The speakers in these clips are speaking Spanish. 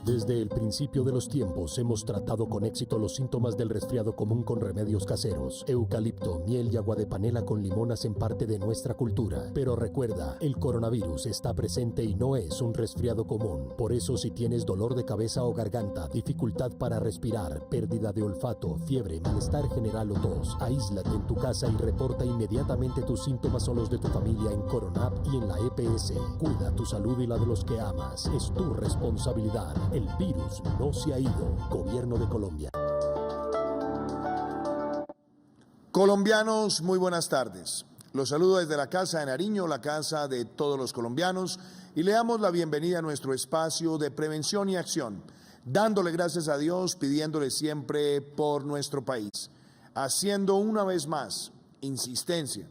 Desde el principio de los tiempos hemos tratado con éxito los síntomas del resfriado común con remedios caseros. Eucalipto, miel y agua de panela con limón hacen parte de nuestra cultura. Pero recuerda, el coronavirus está presente y no es un resfriado común. Por eso, si tienes dolor de cabeza o garganta, dificultad para respirar, pérdida de olfato, fiebre, malestar general o tos, aíslate en tu casa y reporta inmediatamente tus síntomas o los de tu familia en Coronap y en la EPS. Cuida tu salud y la de los que amas. Es tu responsabilidad. El virus no se ha ido. Gobierno de Colombia. Colombianos, muy buenas tardes. Los saludo desde la Casa de Nariño, la casa de todos los colombianos, y le damos la bienvenida a nuestro espacio de prevención y acción, dándole gracias a Dios, pidiéndole siempre por nuestro país, haciendo una vez más insistencia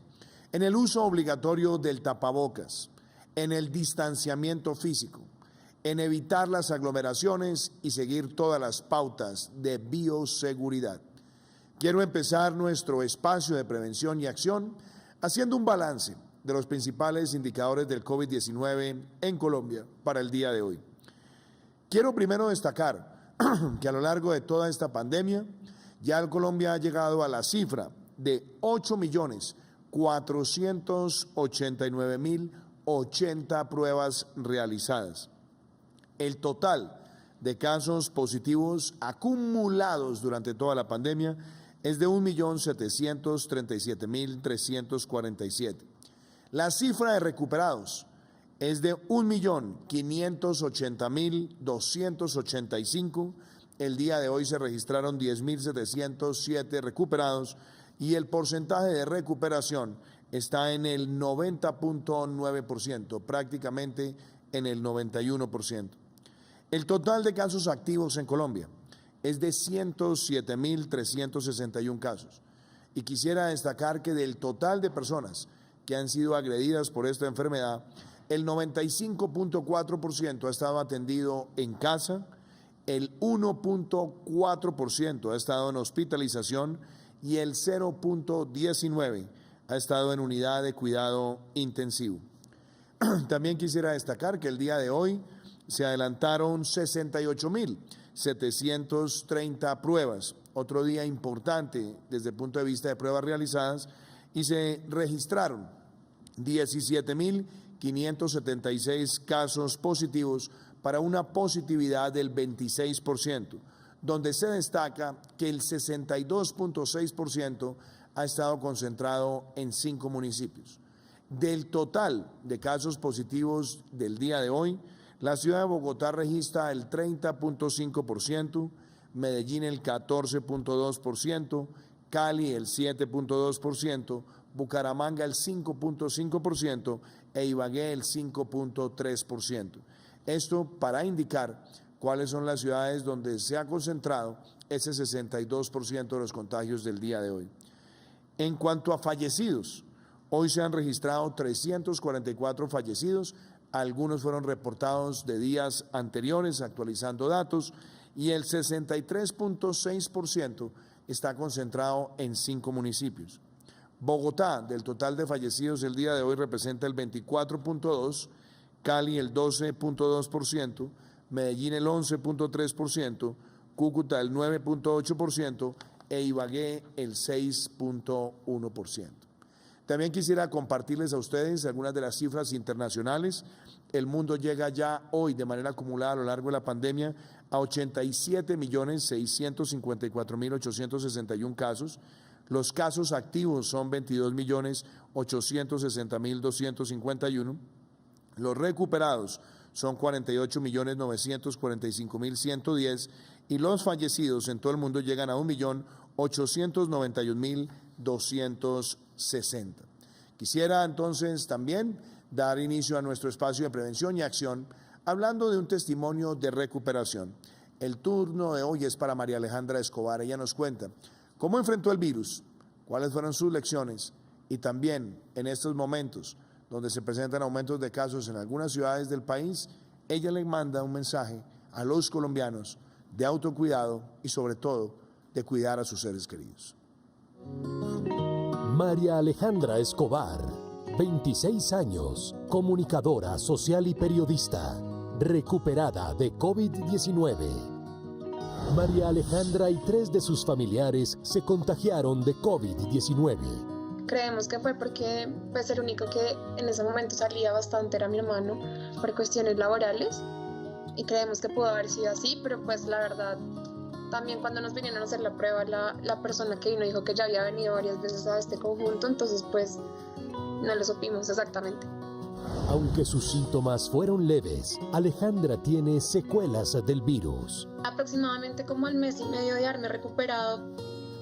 en el uso obligatorio del tapabocas, en el distanciamiento físico, en evitar las aglomeraciones y seguir todas las pautas de bioseguridad. Quiero empezar nuestro espacio de prevención y acción haciendo un balance de los principales indicadores del COVID-19 en Colombia para el día de hoy. Quiero primero destacar que a lo largo de toda esta pandemia ya Colombia ha llegado a la cifra de 8.489.080 pruebas realizadas. El total de casos positivos acumulados durante toda la pandemia es de 1.737.347. La cifra de recuperados es de 1.580.285. El día de hoy se registraron 10.707 recuperados y el porcentaje de recuperación está en el 90.9%, prácticamente en el 91%. El total de casos activos en Colombia es de 107.361 casos. Y quisiera destacar que del total de personas que han sido agredidas por esta enfermedad, el 95.4% ha estado atendido en casa, el 1.4% ha estado en hospitalización y el 0.19% ha estado en unidad de cuidado intensivo. También quisiera destacar que el día de hoy se adelantaron 68.730 pruebas, otro día importante desde el punto de vista de pruebas realizadas, y se registraron 17.576 casos positivos para una positividad del 26%, donde se destaca que el 62.6% ha estado concentrado en 5 municipios. Del total de casos positivos del día de hoy, la ciudad de Bogotá registra el 30.5%, Medellín el 14.2%, Cali el 7.2%, Bucaramanga el 5.5% e Ibagué el 5.3%. Esto para indicar cuáles son las ciudades donde se ha concentrado ese 62% de los contagios del día de hoy. En cuanto a fallecidos, hoy se han registrado 344 fallecidos. Algunos fueron reportados de días anteriores, actualizando datos, y el 63.6% está concentrado en 5 municipios. Bogotá, del total de fallecidos el día de hoy, representa el 24.2%, Cali el 12.2%, Medellín el 11.3%, Cúcuta el 9.8% e Ibagué el 6.1%. También quisiera compartirles a ustedes algunas de las cifras internacionales. El mundo llega ya hoy de manera acumulada a lo largo de la pandemia a 87.654.861 casos. Los casos activos son 22.860.251. Los recuperados son 48.945.110 y los fallecidos en todo el mundo llegan a 1.891.260. Quisiera entonces también dar inicio a nuestro espacio de prevención y acción hablando de un testimonio de recuperación. El turno de hoy es para María Alejandra Escobar. Ella nos cuenta cómo enfrentó el virus, cuáles fueron sus lecciones y también en estos momentos donde se presentan aumentos de casos en algunas ciudades del país, ella le manda un mensaje a los colombianos de autocuidado y sobre todo de cuidar a sus seres queridos. María Alejandra Escobar, 26 años, comunicadora social y periodista. recuperada de COVID-19. María Alejandra y 3 de sus familiares se contagiaron de COVID-19. Creemos que fue porque pues el único que en ese momento salía bastante era mi hermano por cuestiones laborales y creemos que pudo haber sido así, pero pues la verdad también cuando nos vinieron a hacer la prueba la persona que vino dijo que ya había venido varias veces a este conjunto, entonces pues no lo supimos exactamente. Aunque sus síntomas fueron leves, Alejandra tiene secuelas del virus. Aproximadamente como al mes y medio de haberme recuperado,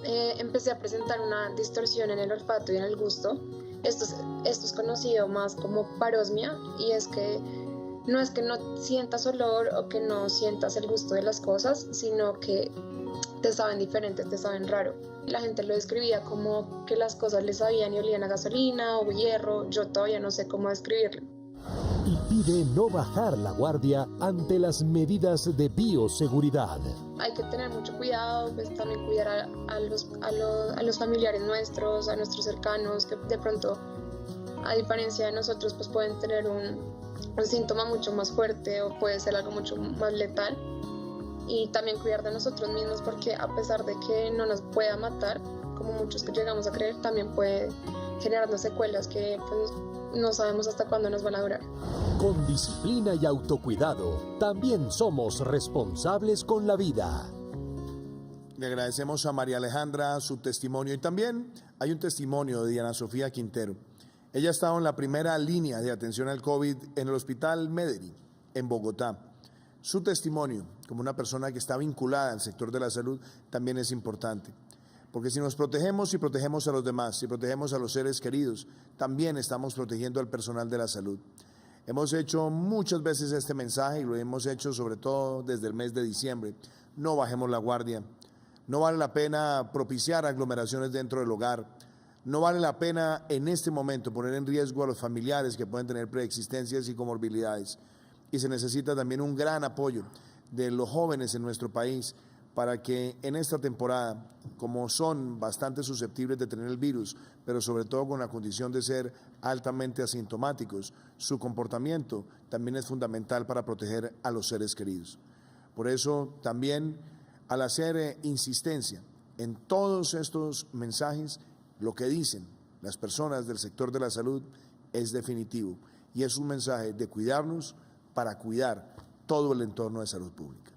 empecé a presentar una distorsión en el olfato y en el gusto. Esto es conocido más como parosmia y es que no sientas olor o que no sientas el gusto de las cosas, sino que te saben diferentes, te saben raro. La gente lo describía como que las cosas les sabían y olían a gasolina o hierro, yo todavía no sé cómo describirlo. Y pide no bajar la guardia ante las medidas de bioseguridad. Hay que tener mucho cuidado, pues también cuidar a los familiares nuestros, a nuestros cercanos, que de pronto, a diferencia de nosotros, pues pueden tener un síntoma mucho más fuerte o puede ser algo mucho más letal. Y también cuidar de nosotros mismos porque a pesar de que no nos pueda matar, como muchos que llegamos a creer, también puede generarnos secuelas que pues, no sabemos hasta cuándo nos van a durar. Con disciplina y autocuidado, también somos responsables con la vida. Le agradecemos a María Alejandra su testimonio y también hay un testimonio de Diana Sofía Quintero. Ella ha estado en la primera línea de atención al COVID en el Hospital Mederi, en Bogotá. Su testimonio, como una persona que está vinculada al sector de la salud, también es importante. Porque si nos protegemos y protegemos a los demás, si protegemos a los seres queridos, también estamos protegiendo al personal de la salud. Hemos hecho muchas veces este mensaje y lo hemos hecho sobre todo desde el mes de diciembre. No bajemos la guardia. No vale la pena propiciar aglomeraciones dentro del hogar. No vale la pena en este momento poner en riesgo a los familiares que pueden tener preexistencias y comorbilidades. Y se necesita también un gran apoyo de los jóvenes en nuestro país para que en esta temporada, como son bastante susceptibles de tener el virus, pero sobre todo con la condición de ser altamente asintomáticos, su comportamiento también es fundamental para proteger a los seres queridos. Por eso también al hacer insistencia en todos estos mensajes, lo que dicen las personas del sector de la salud es definitivo y es un mensaje de cuidarnos para cuidar todo el entorno de salud pública.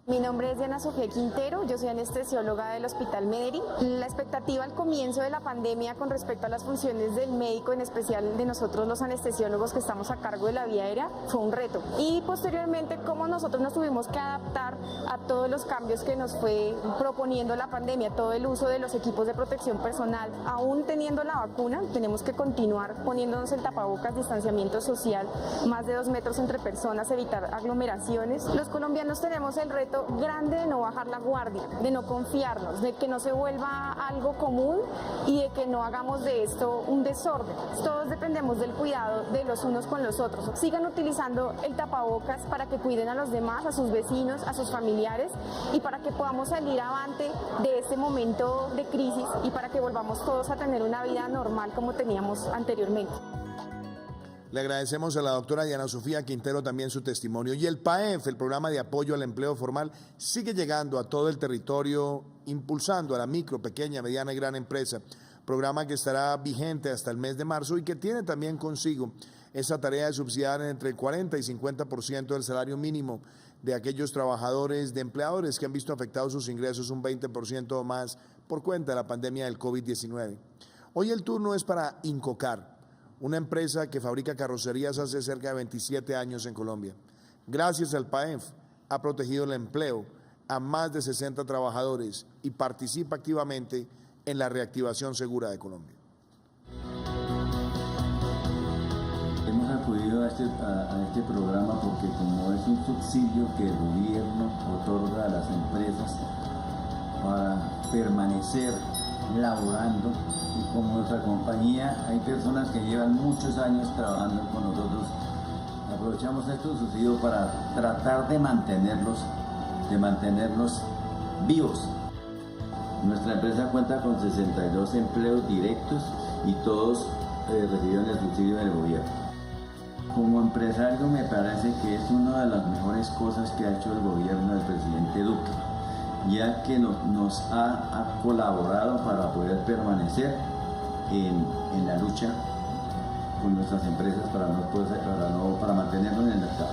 Mi nombre es Diana Sofía Quintero, yo soy anestesióloga del Hospital Mederi. La expectativa al comienzo de la pandemia con respecto a las funciones del médico, en especial de nosotros los anestesiólogos que estamos a cargo de la vía aérea, fue un reto. Y posteriormente, cómo nosotros nos tuvimos que adaptar a todos los cambios que nos fue proponiendo la pandemia, todo el uso de los equipos de protección personal. Aún teniendo la vacuna, tenemos que continuar poniéndonos el tapabocas, distanciamiento social, más de 2 metros entre personas, evitar aglomeraciones. Los colombianos tenemos el reto grande de no bajar la guardia, de no confiarnos, de que no se vuelva algo común y de que no hagamos de esto un desorden. Todos dependemos del cuidado de los unos con los otros. Sigan utilizando el tapabocas para que cuiden a los demás, a sus vecinos, a sus familiares y para que podamos salir avante de este momento de crisis y para que volvamos todos a tener una vida normal como teníamos anteriormente. Le agradecemos a la doctora Diana Sofía Quintero también su testimonio. Y el PAEF, el Programa de Apoyo al Empleo Formal, sigue llegando a todo el territorio, impulsando a la micro, pequeña, mediana y gran empresa. Programa que estará vigente hasta el mes de marzo y que tiene también consigo esa tarea de subsidiar entre el 40 y 50% del salario mínimo de aquellos trabajadores, de empleadores que han visto afectados sus ingresos un 20% o más por cuenta de la pandemia del COVID-19. Hoy el turno es para Incocar, una empresa que fabrica carrocerías hace cerca de 27 años en Colombia. Gracias al PAEF ha protegido el empleo a más de 60 trabajadores y participa activamente en la reactivación segura de Colombia. Hemos acudido a este programa porque como es un subsidio que el gobierno otorga a las empresas para permanecer laborando, y como nuestra compañía hay personas que llevan muchos años trabajando con nosotros, aprovechamos estos subsidios para tratar de mantenerlos vivos. Nuestra empresa cuenta con 62 empleos directos y todos recibieron el subsidio del gobierno. Como empresario me parece que es una de las mejores cosas que ha hecho el gobierno del presidente Duque, ya que nos ha colaborado para poder permanecer en la lucha con nuestras empresas para mantenernos en el mercado,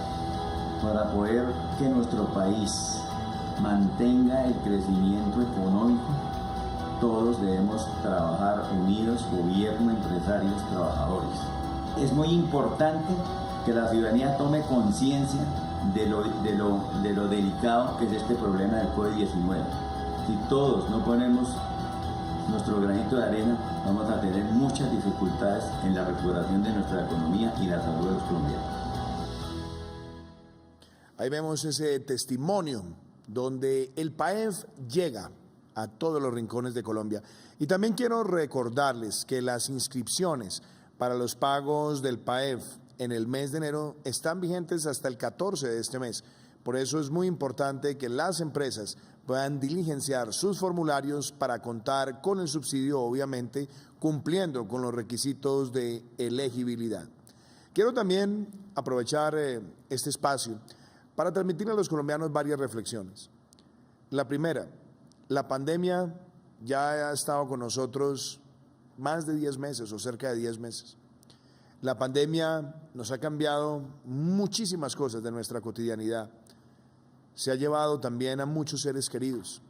para poder que nuestro país mantenga el crecimiento económico. Todos debemos trabajar unidos, gobierno, empresarios, trabajadores. Es muy importante que la ciudadanía tome conciencia de lo delicado que es este problema del COVID-19. Si todos no ponemos nuestro granito de arena, vamos a tener muchas dificultades en la recuperación de nuestra economía y la salud de los colombianos. Ahí vemos ese testimonio donde el PAEF llega a todos los rincones de Colombia. Y también quiero recordarles que las inscripciones para los pagos del PAEF en el mes de enero están vigentes hasta el 14 de este mes. Por eso es muy importante que las empresas puedan diligenciar sus formularios para contar con el subsidio, obviamente cumpliendo con los requisitos de elegibilidad. Quiero también aprovechar este espacio para transmitirle a los colombianos varias reflexiones. La primera, la pandemia ya ha estado con nosotros más de 10 meses o cerca de 10 meses. La pandemia nos ha cambiado muchísimas cosas de nuestra cotidianidad. Se ha llevado también a muchos seres queridos.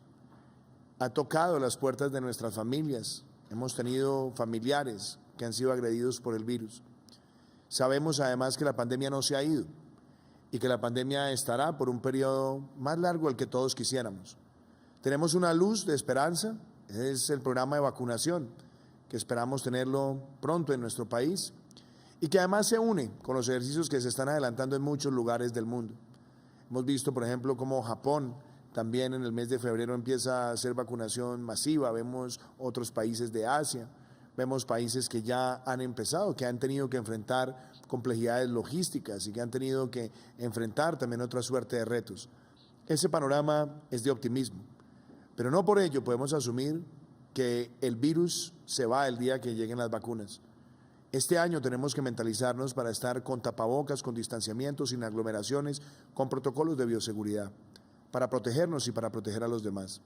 Ha tocado las puertas de nuestras familias. Hemos tenido familiares que han sido agredidos por el virus. Sabemos además que la pandemia no se ha ido y que la pandemia estará por un periodo más largo del que todos quisiéramos. Tenemos una luz de esperanza, es el programa de vacunación, que esperamos tenerlo pronto en nuestro país y que además se une con los ejercicios que se están adelantando en muchos lugares del mundo. Hemos visto, por ejemplo, cómo Japón también en el mes de febrero empieza a hacer vacunación masiva, vemos otros países de Asia, vemos países que ya han empezado, que han tenido que enfrentar complejidades logísticas y que han tenido que enfrentar también otra suerte de retos. Ese panorama es de optimismo, pero no por ello podemos asumir que el virus se va el día que lleguen las vacunas. Este año tenemos que mentalizarnos para estar con tapabocas, con distanciamientos, sin aglomeraciones, con protocolos de bioseguridad, para protegernos y para proteger a los demás.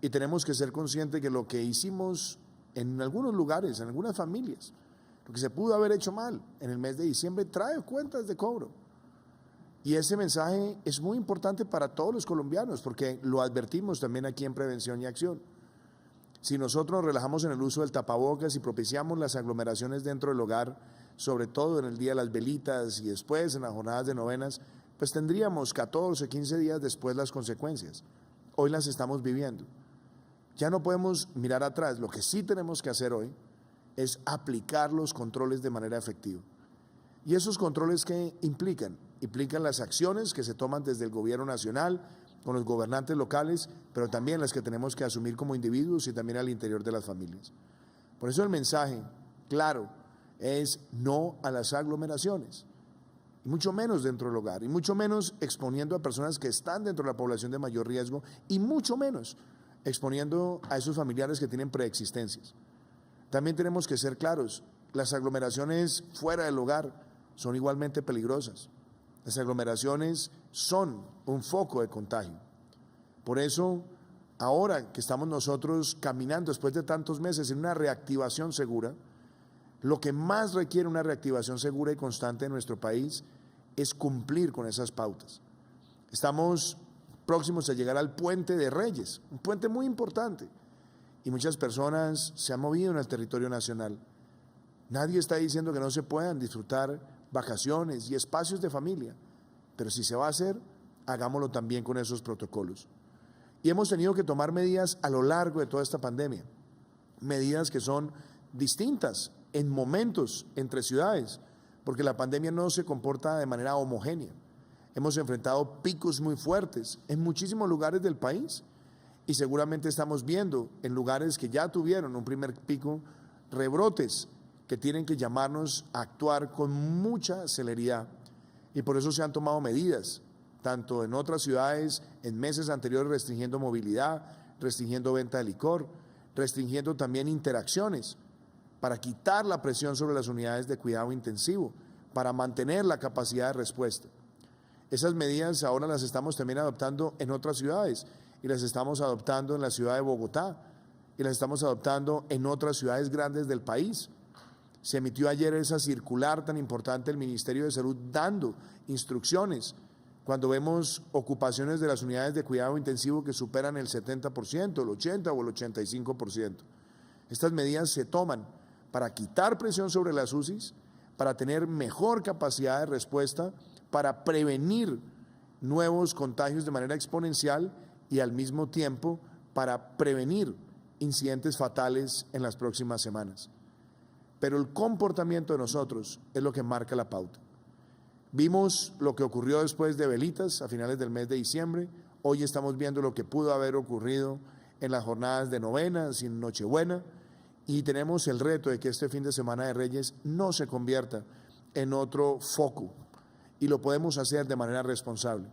Y tenemos que ser conscientes que lo que hicimos en algunos lugares, en algunas familias, lo que se pudo haber hecho mal en el mes de diciembre, trae cuentas de cobro. Y ese mensaje es muy importante para todos los colombianos, porque lo advertimos también aquí en Prevención y Acción. Si nosotros nos relajamos en el uso del tapabocas y propiciamos las aglomeraciones dentro del hogar, sobre todo en el día de las velitas y después en las jornadas de novenas, pues tendríamos 14, 15 días después las consecuencias. Hoy las estamos viviendo. Ya no podemos mirar atrás. Lo que sí tenemos que hacer hoy es aplicar los controles de manera efectiva. ¿Y esos controles qué implican? Implican las acciones que se toman desde el gobierno nacional, con los gobernantes locales, pero también las que tenemos que asumir como individuos y también al interior de las familias. Por eso el mensaje claro es no a las aglomeraciones, y mucho menos dentro del hogar, y mucho menos exponiendo a personas que están dentro de la población de mayor riesgo, y mucho menos exponiendo a esos familiares que tienen preexistencias. También tenemos que ser claros, las aglomeraciones fuera del hogar son igualmente peligrosas. Las aglomeraciones son un foco de contagio. Por eso, ahora que estamos nosotros caminando después de tantos meses en una reactivación segura, lo que más requiere una reactivación segura y constante en nuestro país es cumplir con esas pautas. Estamos próximos a llegar al Puente de Reyes, un puente muy importante, y muchas personas se han movido en el territorio nacional. Nadie está diciendo que no se puedan disfrutar vacaciones y espacios de familia, pero si se va a hacer, hagámoslo también con esos protocolos. Y hemos tenido que tomar medidas a lo largo de toda esta pandemia, medidas que son distintas en momentos entre ciudades, porque la pandemia no se comporta de manera homogénea. Hemos enfrentado picos muy fuertes en muchísimos lugares del país y seguramente estamos viendo en lugares que ya tuvieron un primer pico rebrotes que tienen que llamarnos a actuar con mucha celeridad. Y por eso se han tomado medidas, tanto en otras ciudades, en meses anteriores restringiendo movilidad, restringiendo venta de licor, restringiendo también interacciones, para quitar la presión sobre las unidades de cuidado intensivo, para mantener la capacidad de respuesta. Esas medidas ahora las estamos también adoptando en otras ciudades y las estamos adoptando en la ciudad de Bogotá y las estamos adoptando en otras ciudades grandes del país. Se emitió ayer esa circular tan importante del Ministerio de Salud dando instrucciones cuando vemos ocupaciones de las unidades de cuidado intensivo que superan el 70%, el 80% o el 85%. Estas medidas se toman para quitar presión sobre las UCIs, para tener mejor capacidad de respuesta, para prevenir nuevos contagios de manera exponencial y al mismo tiempo para prevenir incidentes fatales en las próximas semanas. Pero el comportamiento de nosotros es lo que marca la pauta. Vimos lo que ocurrió después de Velitas a finales del mes de diciembre, hoy estamos viendo lo que pudo haber ocurrido en las jornadas de novena, sin Nochebuena, y tenemos el reto de que este fin de semana de Reyes no se convierta en otro foco, y lo podemos hacer de manera responsable.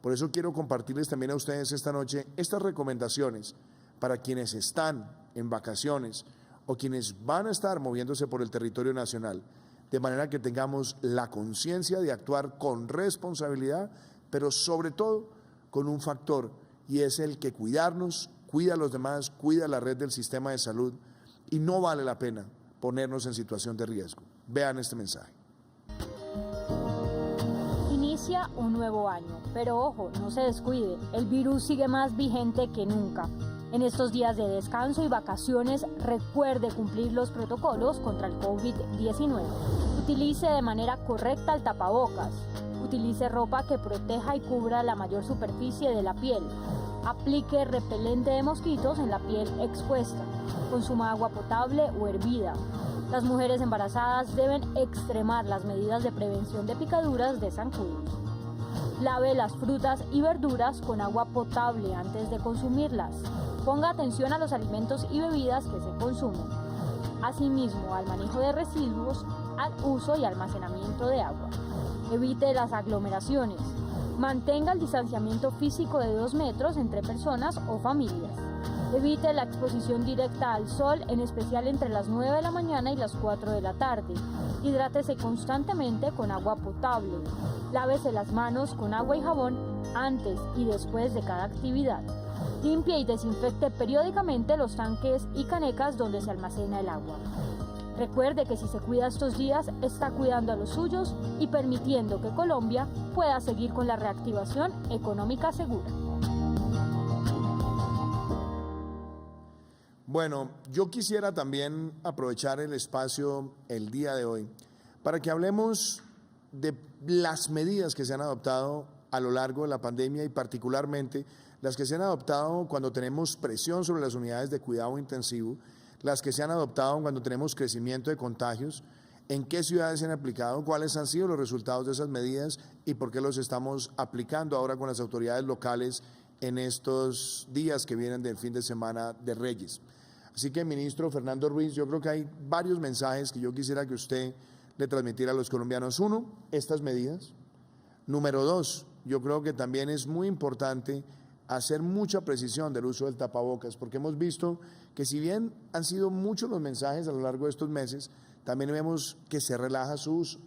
Por eso quiero compartirles también a ustedes esta noche estas recomendaciones para quienes están en vacaciones o quienes van a estar moviéndose por el territorio nacional, de manera que tengamos la conciencia de actuar con responsabilidad, pero sobre todo con un factor, y es el que cuidarnos, cuida a los demás, cuida la red del sistema de salud, y no vale la pena ponernos en situación de riesgo. Vean este mensaje. Inicia un nuevo año, pero ojo, no se descuide, el virus sigue más vigente que nunca. En estos días de descanso y vacaciones, recuerde cumplir los protocolos contra el COVID-19. Utilice de manera correcta el tapabocas. Utilice ropa que proteja y cubra la mayor superficie de la piel. Aplique repelente de mosquitos en la piel expuesta. Consuma agua potable o hervida. Las mujeres embarazadas deben extremar las medidas de prevención de picaduras de zancudos. Lave las frutas y verduras con agua potable antes de consumirlas. Ponga atención a los alimentos y bebidas que se consumen. Asimismo, al manejo de residuos, al uso y almacenamiento de agua. Evite las aglomeraciones. Mantenga el distanciamiento físico de 2 metros entre personas o familias. Evite la exposición directa al sol, en especial entre las 9 de la mañana y las 4 de la tarde. Hidrátese constantemente con agua potable. Lávese las manos con agua y jabón antes y después de cada actividad. Limpie y desinfecte periódicamente los tanques y canecas donde se almacena el agua. Recuerde que si se cuida estos días, está cuidando a los suyos y permitiendo que Colombia pueda seguir con la reactivación económica segura. Bueno, yo quisiera también aprovechar el espacio el día de hoy para que hablemos de las medidas que se han adoptado a lo largo de la pandemia y particularmente las que se han adoptado cuando tenemos presión sobre las unidades de cuidado intensivo, las que se han adoptado cuando tenemos crecimiento de contagios, en qué ciudades se han aplicado, cuáles han sido los resultados de esas medidas y por qué los estamos aplicando ahora con las autoridades locales en estos días que vienen del fin de semana de Reyes. Así que, ministro Fernando Ruiz, yo creo que hay varios mensajes que yo quisiera que usted le transmitiera a los colombianos. Uno, estas medidas. Número dos, yo creo que también es muy importante hacer mucha precisión del uso del tapabocas, porque hemos visto que si bien han sido muchos los mensajes a lo largo de estos meses, también vemos que se relaja su uso.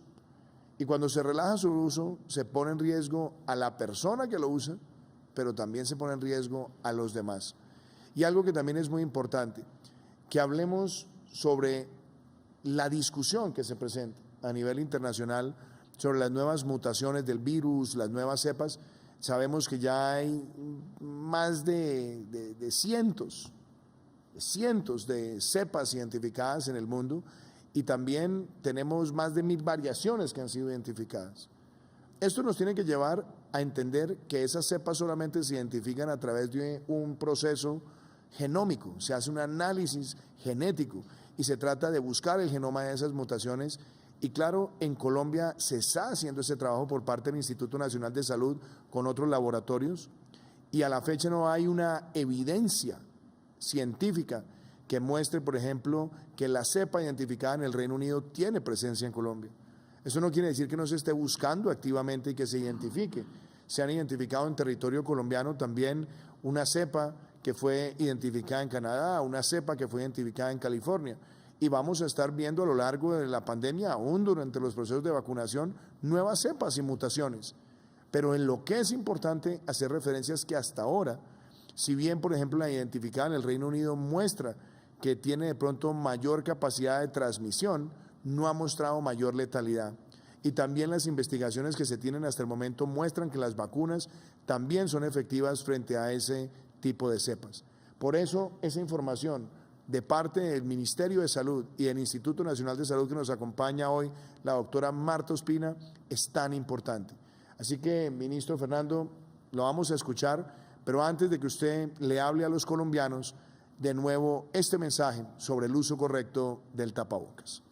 Y cuando se relaja su uso, se pone en riesgo a la persona que lo usa, pero también se pone en riesgo a los demás. Y algo que también es muy importante, que hablemos sobre la discusión que se presenta a nivel internacional sobre las nuevas mutaciones del virus, las nuevas cepas. Sabemos que ya hay más de cientos de cepas identificadas en el mundo y también tenemos más de 1000 variaciones que han sido identificadas. Esto nos tiene que llevar a entender que esas cepas solamente se identifican a través de un proceso genómico, se hace un análisis genético y se trata de buscar el genoma de esas mutaciones. Y claro, en Colombia se está haciendo ese trabajo por parte del Instituto Nacional de Salud con otros laboratorios y a la fecha no hay una evidencia científica que muestre, por ejemplo, que la cepa identificada en el Reino Unido tiene presencia en Colombia. Eso no quiere decir que no se esté buscando activamente y que se identifique. Se han identificado en territorio colombiano también una cepa que fue identificada en Canadá, una cepa que fue identificada en California. y vamos a estar viendo a lo largo de la pandemia, aún durante los procesos de vacunación, nuevas cepas y mutaciones. Pero en lo que es importante hacer referencias que hasta ahora, si bien, por ejemplo, la identificada en el Reino Unido muestra que tiene de pronto mayor capacidad de transmisión, no ha mostrado mayor letalidad. Y también las investigaciones que se tienen hasta el momento muestran que las vacunas también son efectivas frente a ese tipo de cepas. Por eso, esa información de parte del Ministerio de Salud y del Instituto Nacional de Salud que nos acompaña hoy, la doctora Marta Ospina, es tan importante. Así que, ministro Fernando, lo vamos a escuchar, pero antes de que usted le hable a los colombianos, de nuevo este mensaje sobre el uso correcto del tapabocas.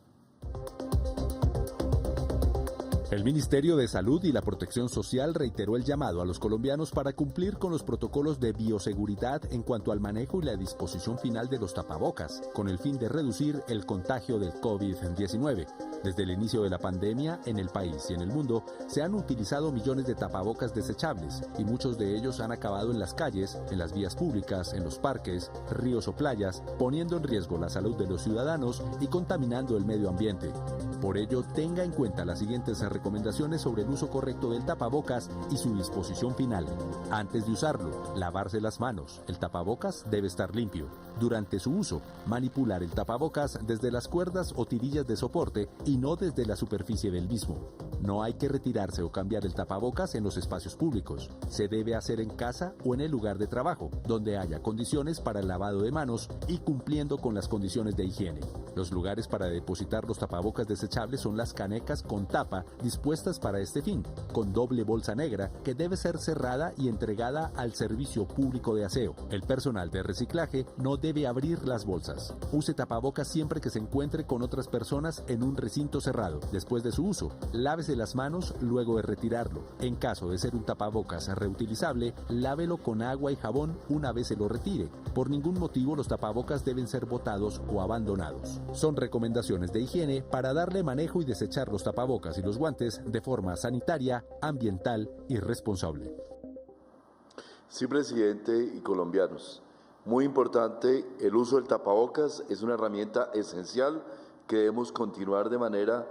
El Ministerio de Salud y la Protección Social reiteró el llamado a los colombianos para cumplir con los protocolos de bioseguridad en cuanto al manejo y la disposición final de los tapabocas, con el fin de reducir el contagio del COVID-19. Desde el inicio de la pandemia, en el país y en el mundo, se han utilizado millones de tapabocas desechables y muchos de ellos han acabado en las calles, en las vías públicas, en los parques, ríos o playas, poniendo en riesgo la salud de los ciudadanos y contaminando el medio ambiente. Por ello, tenga en cuenta las siguientes recomendaciones sobre el uso correcto del tapabocas y su disposición final. Antes de usarlo, lavarse las manos. El tapabocas debe estar limpio. Durante su uso, manipular el tapabocas desde las cuerdas o tirillas de soporte y no desde la superficie del mismo. No hay que retirarse o cambiar el tapabocas en los espacios públicos. Se debe hacer en casa o en el lugar de trabajo, donde haya condiciones para el lavado de manos y cumpliendo con las condiciones de higiene. Los lugares para depositar los tapabocas desechables son las canecas con tapa dispuestas para este fin, con doble bolsa negra que debe ser cerrada y entregada al servicio público de aseo. El personal de reciclaje no debe abrir las bolsas. Use tapabocas siempre que se encuentre con otras personas en un recinto cerrado. Después de su uso, lávese las manos luego de retirarlo. En caso de ser un tapabocas reutilizable, lávelo con agua y jabón una vez se lo retire. Por ningún motivo los tapabocas deben ser botados o abandonados. Son recomendaciones de higiene para darle manejo y desechar los tapabocas y los guantes de forma sanitaria, ambiental y responsable. Sí, presidente y colombianos. Muy importante, el uso del tapabocas es una herramienta esencial que debemos continuar de manera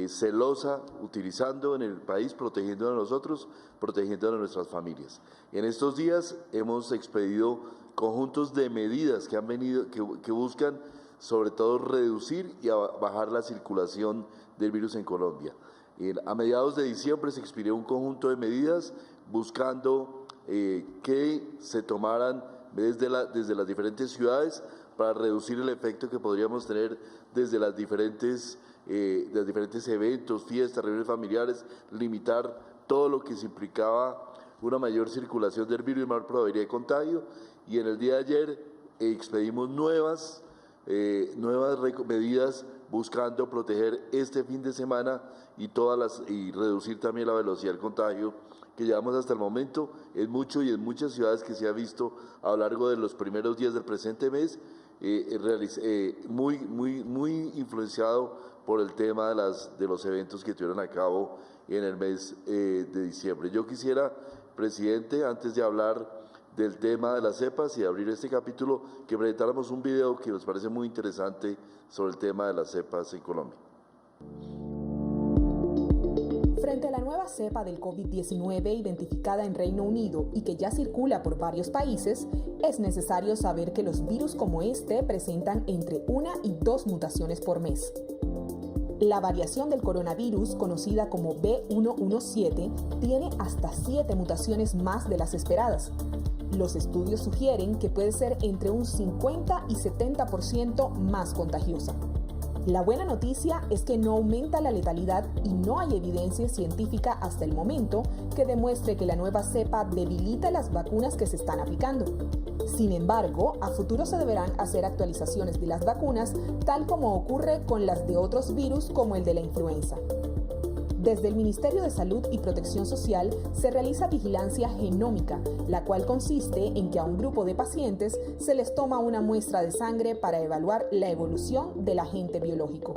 celosa, utilizando en el país, protegiendo a nosotros, protegiendo a nuestras familias. En estos días hemos expedido conjuntos de medidas que han venido, que buscan sobre todo reducir y bajar la circulación del virus en Colombia. A mediados de diciembre se expidió un conjunto de medidas buscando que se tomaran desde las diferentes ciudades para reducir el efecto que podríamos tener desde los diferentes eventos, fiestas, reuniones familiares, limitar todo lo que se implicaba una mayor circulación del virus y mayor probabilidad de contagio. Y en el día de ayer expedimos nuevas medidas buscando proteger este fin de semana y reducir también la velocidad del contagio que llevamos hasta el momento en muchas ciudades que se ha visto a lo largo de los primeros días del presente mes, muy influenciado por el tema de los eventos que tuvieron a cabo en el mes de diciembre. Yo quisiera, presidente, antes de hablar del tema de las cepas y de abrir este capítulo, que presentáramos un video que nos parece muy interesante sobre el tema de las cepas en Colombia. Frente a la nueva cepa del COVID-19 identificada en Reino Unido y que ya circula por varios países, es necesario saber que los virus como este presentan entre 1 y 2 mutaciones por mes. La variación del coronavirus, conocida como B117, tiene hasta 7 mutaciones más de las esperadas. Los estudios sugieren que puede ser entre un 50 y 70% más contagiosa. La buena noticia es que no aumenta la letalidad y no hay evidencia científica hasta el momento que demuestre que la nueva cepa debilita las vacunas que se están aplicando. Sin embargo, a futuro se deberán hacer actualizaciones de las vacunas, tal como ocurre con las de otros virus como el de la influenza. Desde el Ministerio de Salud y Protección Social se realiza vigilancia genómica, la cual consiste en que a un grupo de pacientes se les toma una muestra de sangre para evaluar la evolución del agente biológico.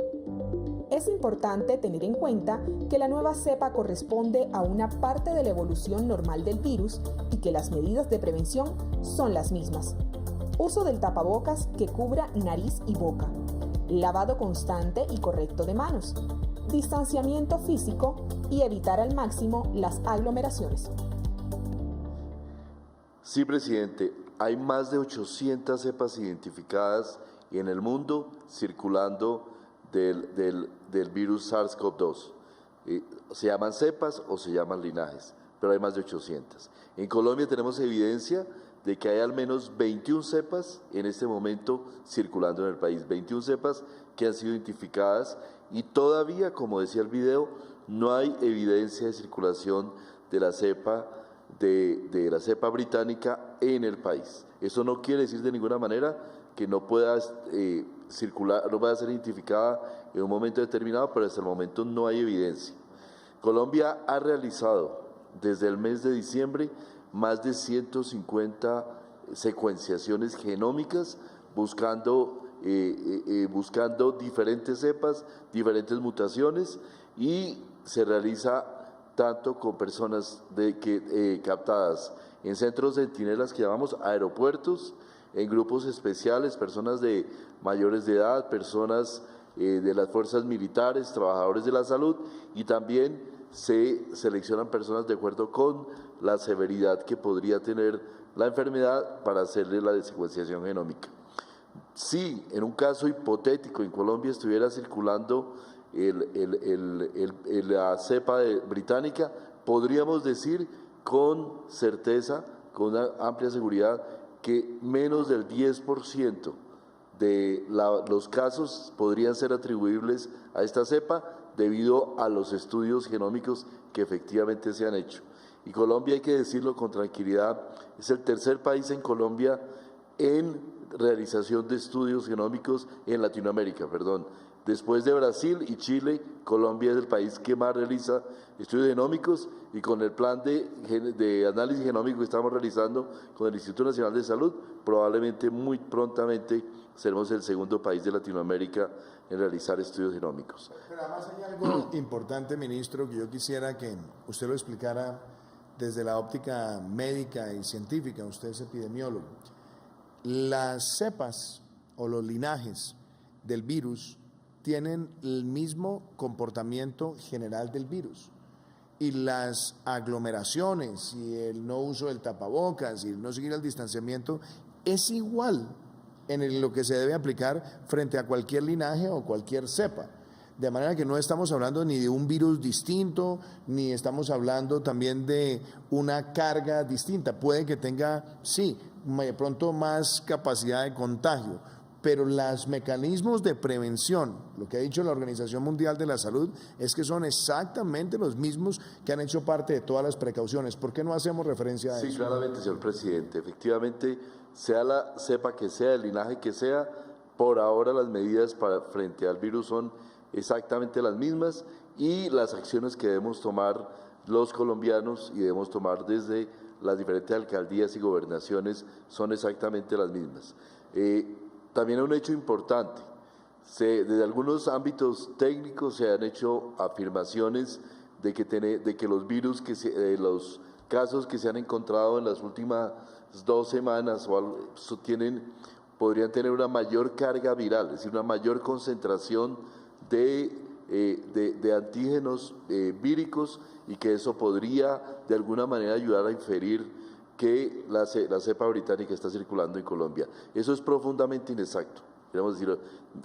Es importante tener en cuenta que la nueva cepa corresponde a una parte de la evolución normal del virus y que las medidas de prevención son las mismas. Uso del tapabocas que cubra nariz y boca. lavado constante y correcto de manos, distanciamiento físico y evitar al máximo las aglomeraciones. Sí, presidente, hay más de 800 cepas identificadas en el mundo circulando del virus SARS-CoV-2. Se llaman cepas o se llaman linajes, pero hay más de 800. En Colombia tenemos evidencia de que hay al menos 21 cepas en este momento circulando en el país, 21 cepas que han sido identificadas y todavía, como decía el video, no hay evidencia de circulación de la cepa británica en el país. Eso no quiere decir de ninguna manera que no pueda circular, no pueda ser identificada en un momento determinado, pero hasta el momento no hay evidencia. Colombia ha realizado desde el mes de diciembre más de 150 secuenciaciones genómicas buscando diferentes cepas, diferentes mutaciones, y se realiza tanto con personas captadas en centros de centinelas que llamamos aeropuertos, en grupos especiales, personas de mayores de edad, personas de las fuerzas militares, trabajadores de la salud, y también se seleccionan personas de acuerdo con la severidad que podría tener la enfermedad para hacerle la secuenciación genómica. Si en un caso hipotético en Colombia estuviera circulando la cepa británica, podríamos decir con certeza, con una amplia seguridad, que menos del 10% de los casos podrían ser atribuibles a esta cepa debido a los estudios genómicos que efectivamente se han hecho. Y Colombia, hay que decirlo con tranquilidad, es el tercer país en Colombia en realización de estudios genómicos en Latinoamérica, Después de Brasil y Chile, Colombia es el país que más realiza estudios genómicos, y con el plan de análisis genómico que estamos realizando con el Instituto Nacional de Salud, probablemente muy prontamente seremos el segundo país de Latinoamérica en realizar estudios genómicos. Pero además hay algo importante, ministro, que yo quisiera que usted lo explicara desde la óptica médica y científica. Usted es epidemiólogo. Las cepas o los linajes del virus tienen el mismo comportamiento general del virus, y las aglomeraciones y el no uso del tapabocas y el no seguir el distanciamiento es igual en lo que se debe aplicar frente a cualquier linaje o cualquier cepa. De manera que no estamos hablando ni de un virus distinto, ni estamos hablando también de una carga distinta. Puede que tenga, sí, de pronto más capacidad de contagio, pero los mecanismos de prevención, lo que ha dicho la Organización Mundial de la Salud, es que son exactamente los mismos que han hecho parte de todas las precauciones. ¿Por qué no hacemos referencia a eso? Sí, claramente, señor presidente. Efectivamente, sea la cepa que sea, el linaje que sea, por ahora las medidas frente al virus son exactamente las mismas, y las acciones que debemos tomar los colombianos y debemos tomar desde las diferentes alcaldías y gobernaciones son exactamente las mismas. También un hecho importante, desde algunos ámbitos técnicos se han hecho afirmaciones de que los virus, los casos que se han encontrado en las últimas 2 semanas podrían tener una mayor carga viral, es decir, una mayor concentración de antígenos víricos, y que eso podría de alguna manera ayudar a inferir que la cepa británica está circulando en Colombia. Eso es profundamente inexacto. Queremos decir,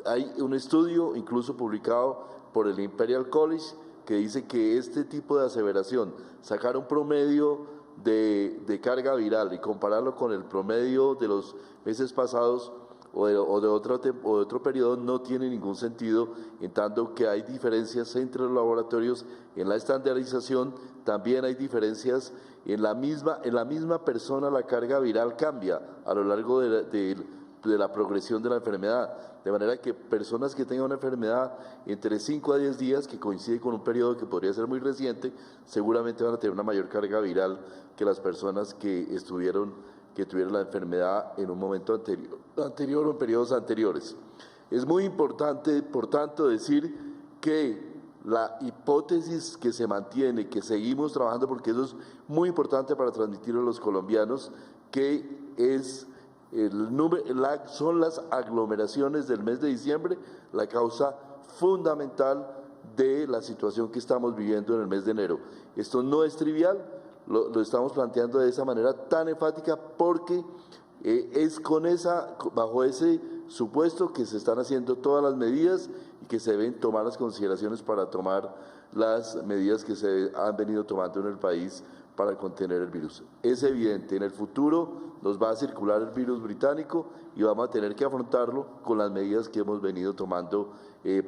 hay un estudio incluso publicado por el Imperial College que dice que este tipo de aseveración, sacar un promedio de carga viral y compararlo con el promedio de los meses pasados o de otro periodo, no tiene ningún sentido, en tanto que hay diferencias entre los laboratorios en la estandarización. También hay diferencias en la misma persona. La carga viral cambia a lo largo de la progresión de la enfermedad, de manera que personas que tengan una enfermedad entre 5 a 10 días, que coincide con un periodo que podría ser muy reciente, seguramente van a tener una mayor carga viral que las personas que tuvieron la enfermedad en un momento anterior o en periodos anteriores. Es muy importante, por tanto, decir que la hipótesis que se mantiene, que seguimos trabajando, porque eso es muy importante para transmitirlo a los colombianos, que es Son las aglomeraciones del mes de diciembre la causa fundamental de la situación que estamos viviendo en el mes de enero. Esto no es trivial, lo estamos planteando de esa manera tan enfática porque es bajo ese supuesto que se están haciendo todas las medidas y que se deben tomar las consideraciones para tomar las medidas que se han venido tomando en el país para contener el virus. Es evidente, en el futuro nos va a circular el virus británico y vamos a tener que afrontarlo con las medidas que hemos venido tomando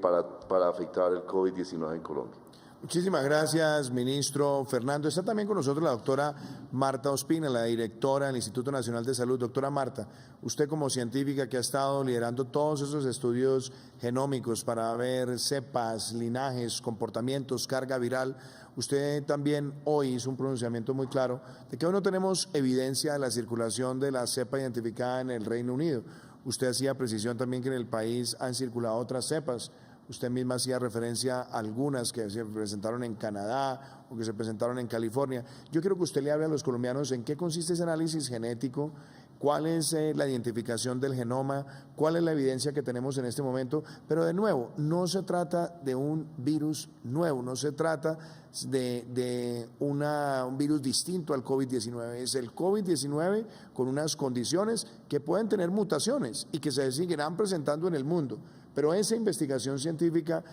para afectar el COVID-19 en Colombia. Muchísimas gracias, ministro Fernando. Está también con nosotros la doctora Marta Ospina, la directora del Instituto Nacional de Salud. Doctora Marta, usted como científica que ha estado liderando todos esos estudios genómicos para ver cepas, linajes, comportamientos, carga viral, usted también hoy hizo un pronunciamiento muy claro de que hoy no tenemos evidencia de la circulación de la cepa identificada en el Reino Unido. Usted hacía precisión también que en el país han circulado otras cepas. Usted misma hacía referencia a algunas que se presentaron en Canadá o que se presentaron en California. Yo quiero que usted le hable a los colombianos en qué consiste ese análisis genético, cuál es la identificación del genoma, cuál es la evidencia que tenemos en este momento. Pero de nuevo, no se trata de un virus nuevo, no se trata de un virus distinto al COVID-19. Es el COVID-19 con unas condiciones que pueden tener mutaciones y que se seguirán presentando en el mundo. Pero esa investigación científica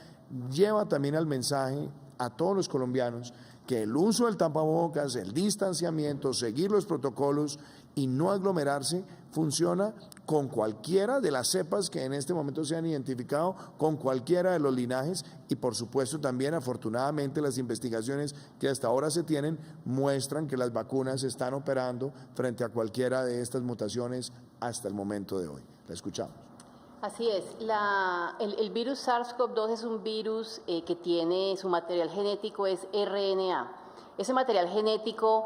lleva también al mensaje a todos los colombianos que el uso del tapabocas, el distanciamiento, seguir los protocolos y no aglomerarse funciona con cualquiera de las cepas que en este momento se han identificado, con cualquiera de los linajes y por supuesto también afortunadamente las investigaciones que hasta ahora se tienen muestran que las vacunas están operando frente a cualquiera de estas mutaciones hasta el momento de hoy. La escuchamos. Así es, el virus SARS-CoV-2 es un virus que tiene, su material genético es RNA. Ese material genético,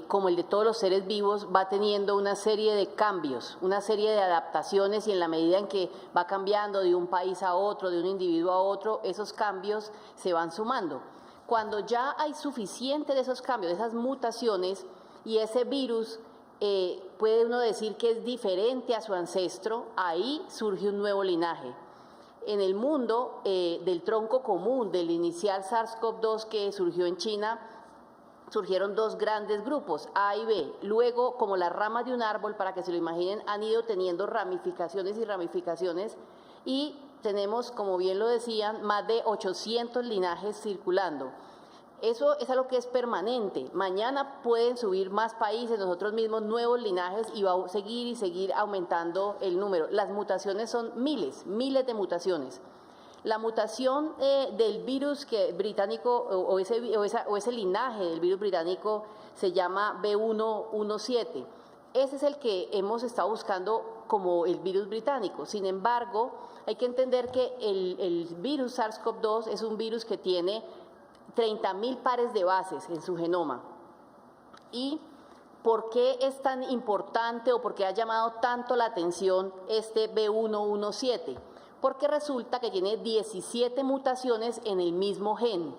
como el de todos los seres vivos, va teniendo una serie de cambios, una serie de adaptaciones y en la medida en que va cambiando de un país a otro, de un individuo a otro, esos cambios se van sumando. Cuando ya hay suficiente de esos cambios, de esas mutaciones y ese virus puede uno decir que es diferente a su ancestro, ahí surge un nuevo linaje. En el mundo del tronco común, del inicial SARS-CoV-2 que surgió en China, surgieron dos grandes grupos, A y B. Luego, como las ramas de un árbol, para que se lo imaginen, han ido teniendo ramificaciones y ramificaciones y tenemos, como bien lo decían, más de 800 linajes circulando. Eso es algo que es permanente. Mañana pueden subir más países, nosotros mismos, nuevos linajes y va a seguir y seguir aumentando el número. Las mutaciones son miles de mutaciones. La mutación del virus británico o ese linaje del virus británico se llama B117. Ese es el que hemos estado buscando como el virus británico. Sin embargo, hay que entender que el virus SARS-CoV-2 es un virus que tiene 30.000 pares de bases en su genoma. ¿Y por qué es tan importante o por qué ha llamado tanto la atención este B117? Porque resulta que tiene 17 mutaciones en el mismo gen.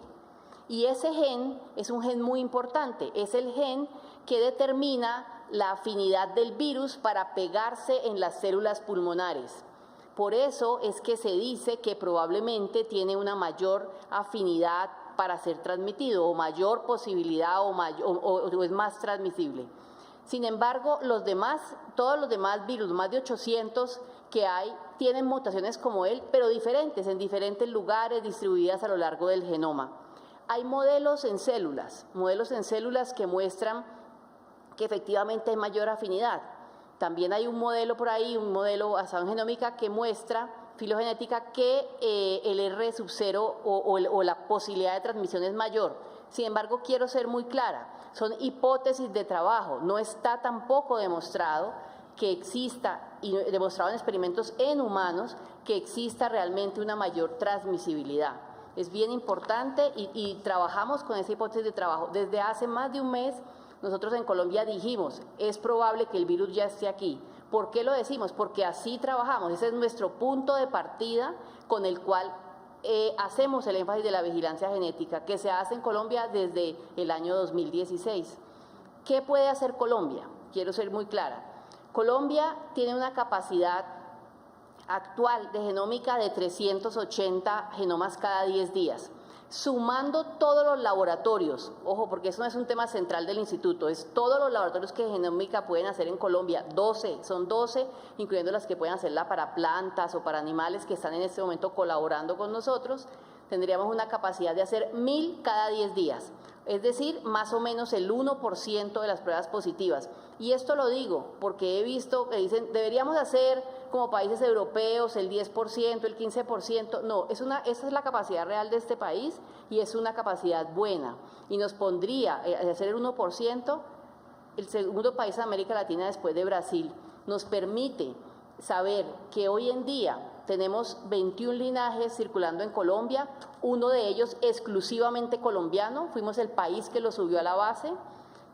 Y ese gen es un gen muy importante, es el gen que determina la afinidad del virus para pegarse en las células pulmonares. Por eso es que se dice que probablemente tiene una mayor afinidad para ser transmitido o mayor posibilidad o es más transmisible. Sin embargo, todos los demás virus, más de 800 que hay, tienen mutaciones como él, pero diferentes, en diferentes lugares distribuidas a lo largo del genoma. Hay modelos en células que muestran que efectivamente hay mayor afinidad. También hay un modelo por ahí, un modelo basado en genómica que muestra filogenética que el R sub 0 o la posibilidad de transmisión es mayor. Sin embargo, quiero ser muy clara, son hipótesis de trabajo, no está tampoco demostrado que exista, y demostrado en experimentos en humanos, que exista realmente una mayor transmisibilidad. Es bien importante y trabajamos con esa hipótesis de trabajo. Desde hace más de un mes, nosotros en Colombia dijimos, es probable que el virus ya esté aquí. ¿Por qué lo decimos? Porque así trabajamos, ese es nuestro punto de partida con el cual hacemos el énfasis de la vigilancia genética, que se hace en Colombia desde el año 2016. ¿Qué puede hacer Colombia? Quiero ser muy clara. Colombia tiene una capacidad actual de genómica de 380 genomas cada 10 días. Sumando todos los laboratorios, ojo, porque eso no es un tema central del instituto, es todos los laboratorios que genómica pueden hacer en Colombia, 12, son 12, incluyendo las que pueden hacerla para plantas o para animales que están en este momento colaborando con nosotros, tendríamos una capacidad de hacer 1000 cada 10 días, es decir, más o menos el 1% de las pruebas positivas. Y esto lo digo porque he visto que dicen, deberíamos hacer como países europeos el 10%, el 15%. No, esa es la capacidad real de este país y es una capacidad buena. Y nos pondría a hacer el 1%, el segundo país de América Latina después de Brasil. Nos permite saber que hoy en día tenemos 21 linajes circulando en Colombia, uno de ellos exclusivamente colombiano, fuimos el país que lo subió a la base.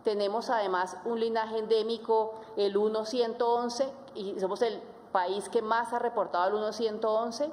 Tenemos además un linaje endémico, el 1.111, y somos el país que más ha reportado el 1.111,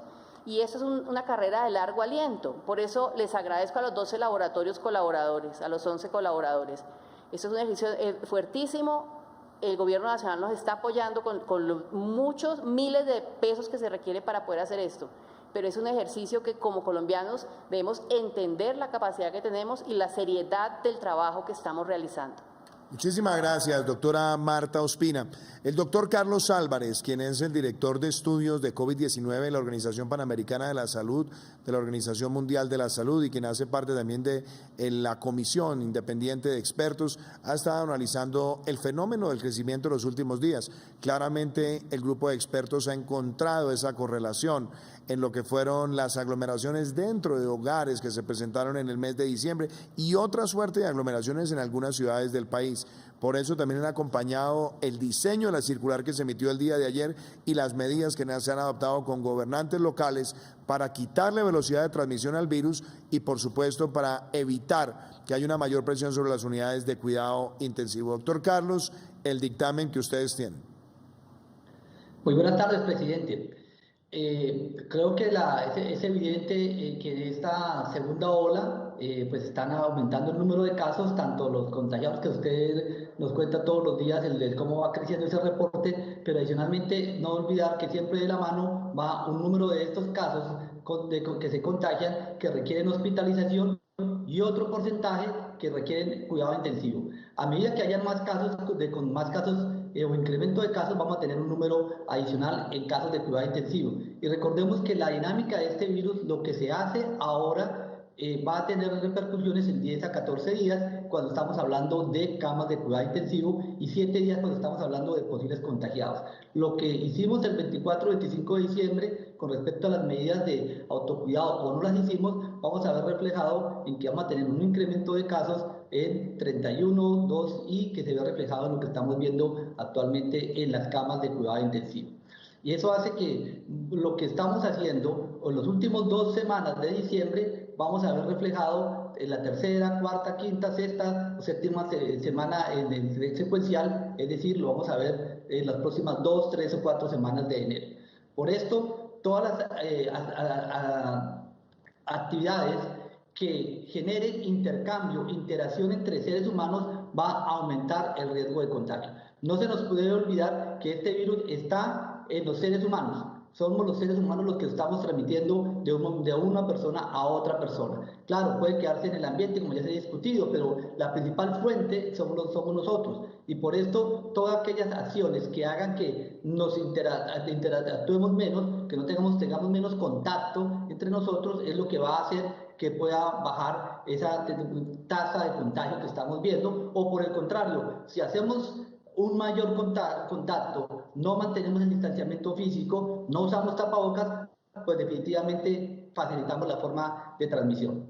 y eso es una carrera de largo aliento. Por eso les agradezco a los 12 laboratorios colaboradores, a los 11 colaboradores. Eso es un ejercicio fuertísimo. El gobierno nacional nos está apoyando con los muchos miles de pesos que se requiere para poder hacer esto. Pero es un ejercicio que como colombianos debemos entender la capacidad que tenemos y la seriedad del trabajo que estamos realizando. Muchísimas gracias, doctora Marta Ospina. El doctor Carlos Álvarez, quien es el director de estudios de COVID-19 de la Organización Panamericana de la Salud, de la Organización Mundial de la Salud y quien hace parte también de la Comisión Independiente de Expertos, ha estado analizando el fenómeno del crecimiento de los últimos días. Claramente, el grupo de expertos ha encontrado esa correlación en lo que fueron las aglomeraciones dentro de hogares que se presentaron en el mes de diciembre y otra suerte de aglomeraciones en algunas ciudades del país. Por eso también han acompañado el diseño de la circular que se emitió el día de ayer y las medidas que se han adoptado con gobernantes locales para quitarle velocidad de transmisión al virus y, por supuesto, para evitar que haya una mayor presión sobre las unidades de cuidado intensivo. Doctor Carlos, el dictamen que ustedes tienen. Muy buenas tardes, presidente. Creo que es evidente que en esta segunda ola pues están aumentando el número de casos, tanto los contagiados que usted nos cuenta todos los días, cómo va creciendo ese reporte, pero adicionalmente no olvidar que siempre de la mano va un número de estos casos que se contagian, que requieren hospitalización y otro porcentaje que requieren cuidado intensivo. A medida que hayan más casos, con más casos o incremento de casos, vamos a tener un número adicional en casos de cuidado intensivo. Y recordemos que la dinámica de este virus, lo que se hace ahora, va a tener repercusiones en 10 a 14 días cuando estamos hablando de camas de cuidado intensivo y 7 días cuando estamos hablando de posibles contagiados. Lo que hicimos el 24-25 de diciembre con respecto a las medidas de autocuidado o no las hicimos, vamos a ver reflejado en que vamos a tener un incremento de casos en 31, 2 y que se ve reflejado en lo que estamos viendo actualmente en las camas de cuidado intensivo. Y eso hace que lo que estamos haciendo en los últimos 2 semanas de diciembre vamos a ver reflejado en la tercera, cuarta, quinta, sexta o séptima semana en el secuencial, es decir, lo vamos a ver en las próximas 2, 3 o 4 semanas de enero. Por esto, todas las actividades que generen intercambio, interacción entre seres humanos va a aumentar el riesgo de contagio. No se nos puede olvidar que este virus está en los seres humanos. Somos los seres humanos los que estamos transmitiendo de una persona a otra persona. Claro, puede quedarse en el ambiente, como ya se ha discutido, pero la principal fuente somos nosotros. Y por esto, todas aquellas acciones que hagan que nos interactuemos menos, que no tengamos menos contacto entre nosotros, es lo que va a hacer que pueda bajar esa tasa de contagio que estamos viendo. O por el contrario, si hacemos un mayor contacto, no mantenemos el distanciamiento físico, no usamos tapabocas, pues definitivamente facilitamos la forma de transmisión.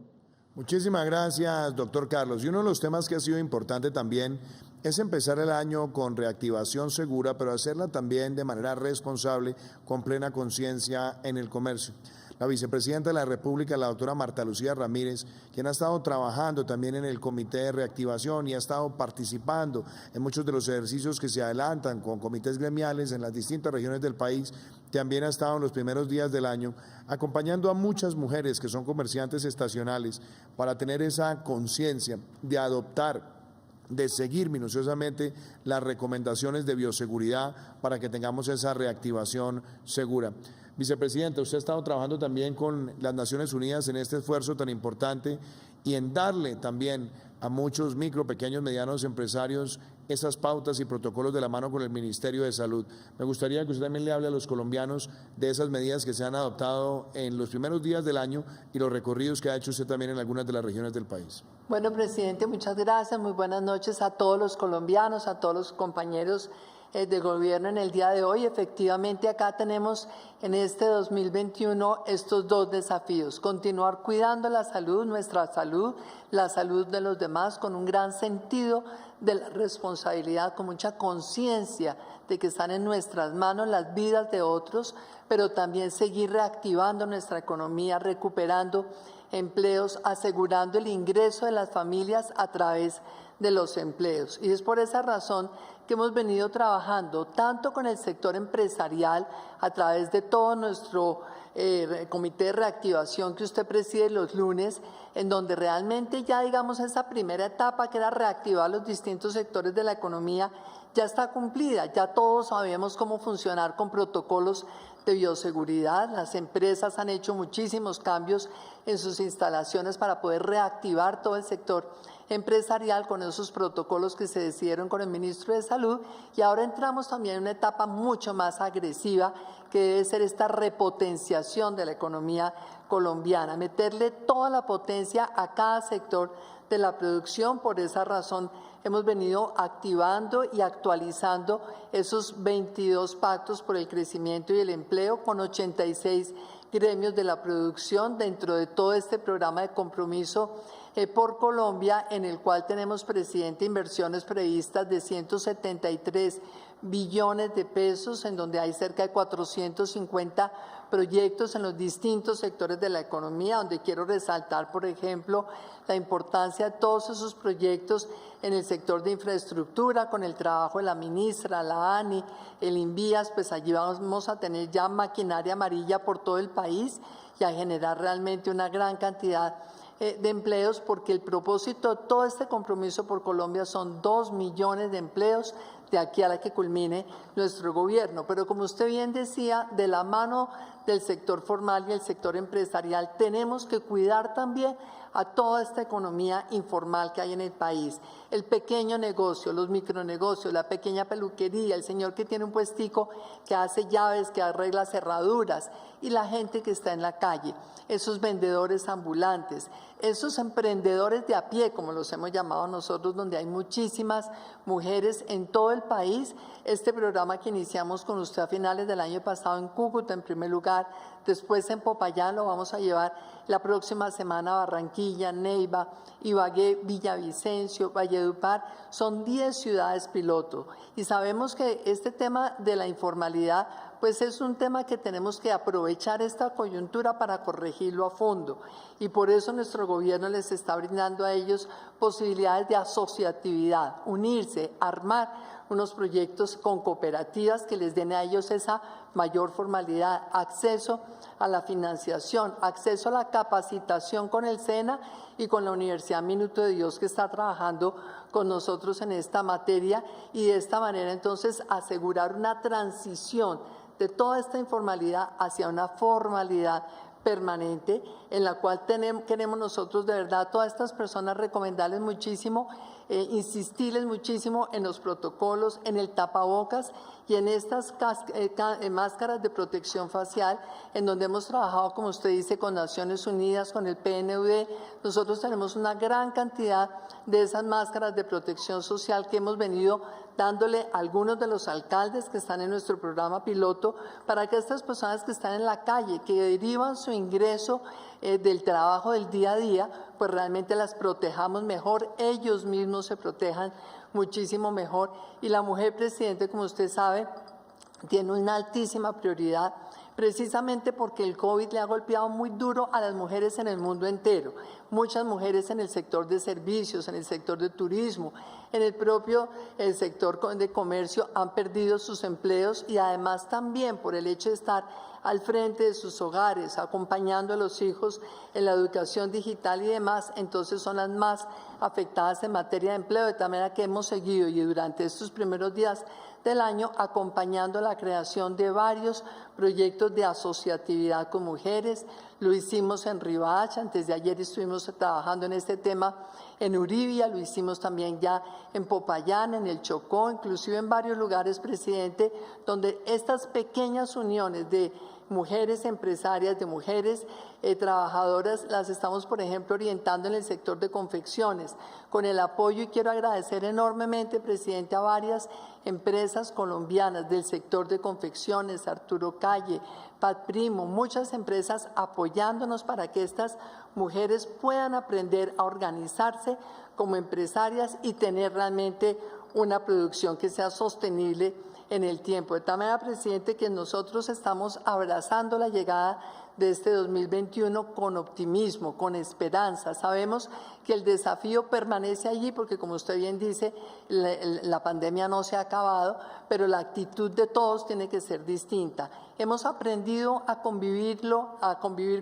Muchísimas gracias, doctor Carlos. Y uno de los temas que ha sido importante también es empezar el año con reactivación segura, pero hacerla también de manera responsable, con plena conciencia en el comercio. La vicepresidenta de la República, la doctora Marta Lucía Ramírez, quien ha estado trabajando también en el Comité de Reactivación y ha estado participando en muchos de los ejercicios que se adelantan con comités gremiales en las distintas regiones del país, también ha estado en los primeros días del año acompañando a muchas mujeres que son comerciantes estacionales para tener esa conciencia de adoptar de seguir minuciosamente las recomendaciones de bioseguridad para que tengamos esa reactivación segura. Vicepresidenta, usted ha estado trabajando también con las Naciones Unidas en este esfuerzo tan importante y en darle también a muchos micro, pequeños, medianos empresarios esas pautas y protocolos de la mano con el Ministerio de Salud. Me gustaría que usted también le hable a los colombianos de esas medidas que se han adoptado en los primeros días del año y los recorridos que ha hecho usted también en algunas de las regiones del país. Bueno, presidente, muchas gracias. Muy buenas noches a todos los colombianos, a todos los compañeros del gobierno en el día de hoy. Efectivamente, acá tenemos en este 2021 estos dos desafíos: continuar cuidando la salud, nuestra salud, la salud de los demás, con un gran sentido de la responsabilidad, con mucha conciencia de que están en nuestras manos las vidas de otros, pero también seguir reactivando nuestra economía, recuperando empleos, asegurando el ingreso de las familias a través de los empleos. Y es por esa razón que hemos venido trabajando tanto con el sector empresarial a través de todo nuestro comité de reactivación que usted preside los lunes, en donde realmente ya, digamos, esa primera etapa que era reactivar los distintos sectores de la economía ya está cumplida. Ya todos sabemos cómo funcionar con protocolos de bioseguridad. Las empresas han hecho muchísimos cambios en sus instalaciones para poder reactivar todo el sector empresarial con esos protocolos que se decidieron con el ministro de Salud, y ahora entramos también en una etapa mucho más agresiva que debe ser esta repotenciación de la economía colombiana, meterle toda la potencia a cada sector de la producción. Por esa razón hemos venido activando y actualizando esos 22 pactos por el crecimiento y el empleo con 86 gremios de la producción dentro de todo este programa de compromiso por Colombia, en el cual tenemos, presidente, inversiones previstas de 173 billones de pesos, en donde hay cerca de 450 proyectos en los distintos sectores de la economía, donde quiero resaltar, por ejemplo, la importancia de todos esos proyectos en el sector de infraestructura, con el trabajo de la ministra, la ANI, el INVIAS. Pues allí vamos a tener ya maquinaria amarilla por todo el país y a generar realmente una gran cantidad de empleos, porque el propósito de todo este compromiso por Colombia son 2 millones de empleos de aquí a la que culmine nuestro gobierno. Pero como usted bien decía, de la mano del sector formal y el sector empresarial, tenemos que cuidar también a toda esta economía informal que hay en el país. El pequeño negocio, los micronegocios, la pequeña peluquería, el señor que tiene un puestico que hace llaves, que arregla cerraduras, y la gente que está en la calle, esos vendedores ambulantes, esos emprendedores de a pie, como los hemos llamado nosotros, donde hay muchísimas mujeres en todo el país. Este programa que iniciamos con usted a finales del año pasado en Cúcuta, en primer lugar, después en Popayán, lo vamos a llevar la próxima semana a Barranquilla, Neiva, Ibagué, Villavicencio, Valledupar. Son 10 ciudades piloto, y sabemos que este tema de la informalidad pues es un tema que tenemos que aprovechar esta coyuntura para corregirlo a fondo, y por eso nuestro gobierno les está brindando a ellos posibilidades de asociatividad, unirse, armar unos proyectos con cooperativas que les den a ellos esa mayor formalidad, acceso a la financiación, acceso a la capacitación con el SENA y con la Universidad Minuto de Dios, que está trabajando con nosotros en esta materia, y de esta manera entonces asegurar una transición de toda esta informalidad hacia una formalidad permanente, en la cual queremos nosotros de verdad a todas estas personas recomendarles muchísimo, insistirles muchísimo en los protocolos, en el tapabocas y en estas máscaras de protección facial, en donde hemos trabajado, como usted dice, con Naciones Unidas, con el PNUD. Nosotros tenemos una gran cantidad de esas máscaras de protección social que hemos venido dándole a algunos de los alcaldes que están en nuestro programa piloto, para que estas personas que están en la calle, que derivan su ingreso del trabajo del día a día, pues realmente las protejamos mejor, ellos mismos se protejan muchísimo mejor. Y la mujer, presidente, como usted sabe, tiene una altísima prioridad, precisamente porque el COVID le ha golpeado muy duro a las mujeres en el mundo entero. muchas mujeres en el sector de servicios, en el sector de turismo, en el propio sector de comercio han perdido sus empleos y además también por el hecho de estar al frente de sus hogares, acompañando a los hijos en la educación digital y demás, entonces son las más afectadas en materia de empleo, de tal manera que hemos seguido y durante estos primeros días del año acompañando la creación de varios proyectos de asociatividad con mujeres. Lo hicimos en Riohacha, antes de ayer estuvimos trabajando en este tema en Uribia, lo hicimos también ya en Popayán, en el Chocó, inclusive en varios lugares, presidente, donde estas pequeñas uniones de mujeres empresarias, de mujeres trabajadoras, las estamos, por ejemplo, orientando en el sector de confecciones, con el apoyo, y quiero agradecer enormemente, presidente, a varias empresas colombianas del sector de confecciones, Arturo Calle, Pat Primo, muchas empresas apoyándonos para que estas mujeres puedan aprender a organizarse como empresarias y tener realmente una producción que sea sostenible en el tiempo. De tal manera, presidente, que nosotros estamos abrazando la llegada de este 2021 con optimismo, con esperanza. Sabemos que el desafío permanece allí porque, como usted bien dice, la pandemia no se ha acabado, pero la actitud de todos tiene que ser distinta. Hemos aprendido a convivir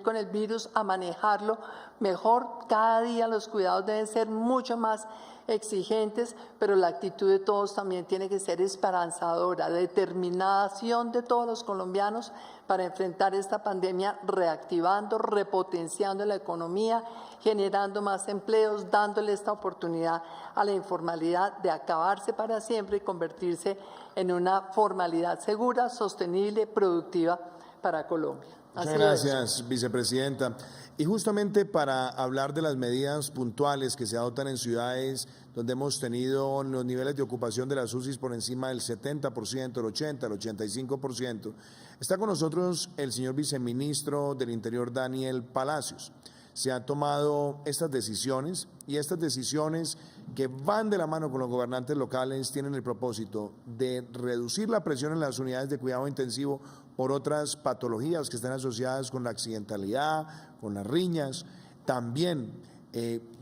con el virus, a manejarlo mejor. Cada día los cuidados deben ser mucho más exigentes, pero la actitud de todos también tiene que ser esperanzadora, determinación de todos los colombianos para enfrentar esta pandemia, reactivando, repotenciando la economía, generando más empleos, dándole esta oportunidad a la informalidad de acabarse para siempre y convertirse en una formalidad segura, sostenible, productiva para Colombia. Muchas gracias, vicepresidenta. Y justamente para hablar de las medidas puntuales que se adoptan en ciudades donde hemos tenido los niveles de ocupación de las UCIs por encima del 70%, el 80%, el 85%, está con nosotros el señor viceministro del Interior, Daniel Palacios. Se han tomado estas decisiones y estas decisiones que van de la mano con los gobernantes locales tienen el propósito de reducir la presión en las unidades de cuidado intensivo por otras patologías que están asociadas con la accidentalidad, con las riñas, también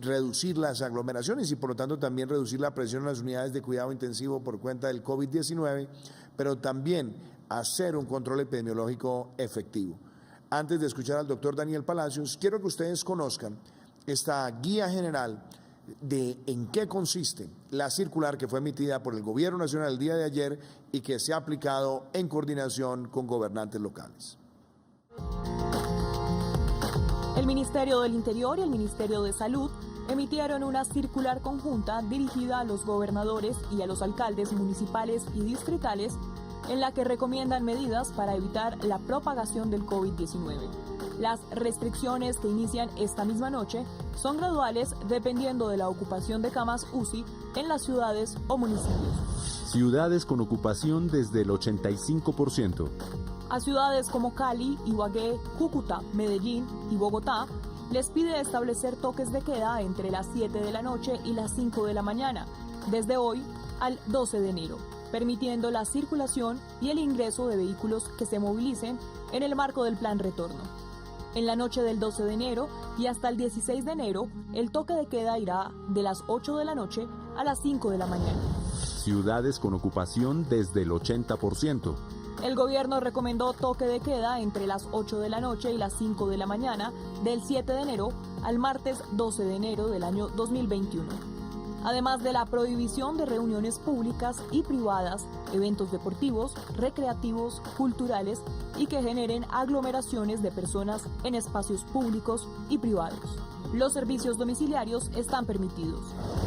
reducir las aglomeraciones y por lo tanto también reducir la presión en las unidades de cuidado intensivo por cuenta del COVID-19, pero también hacer un control epidemiológico efectivo. Antes de escuchar al doctor Daniel Palacios, quiero que ustedes conozcan esta guía general de en qué consiste la circular que fue emitida por el Gobierno Nacional el día de ayer y que se ha aplicado en coordinación con gobernantes locales. El Ministerio del Interior y el Ministerio de Salud emitieron una circular conjunta dirigida a los gobernadores y a los alcaldes municipales y distritales en la que recomiendan medidas para evitar la propagación del COVID-19. Las restricciones que inician esta misma noche son graduales dependiendo de la ocupación de camas UCI en las ciudades o municipios. Ciudades con ocupación desde el 85%. A ciudades como Cali, Ibagué, Cúcuta, Medellín y Bogotá les pide establecer toques de queda entre las 7 de la noche y las 5 de la mañana, desde hoy al 12 de enero, permitiendo la circulación y el ingreso de vehículos que se movilicen en el marco del plan retorno. En la noche del 12 de enero y hasta el 16 de enero, el toque de queda irá de las 8 de la noche a las 5 de la mañana. Ciudades con ocupación desde el 80%. El gobierno recomendó toque de queda entre las 8 de la noche y las 5 de la mañana del 7 de enero al martes 12 de enero del año 2021. Además de la prohibición de reuniones públicas y privadas, eventos deportivos, recreativos, culturales y que generen aglomeraciones de personas en espacios públicos y privados. Los servicios domiciliarios están permitidos.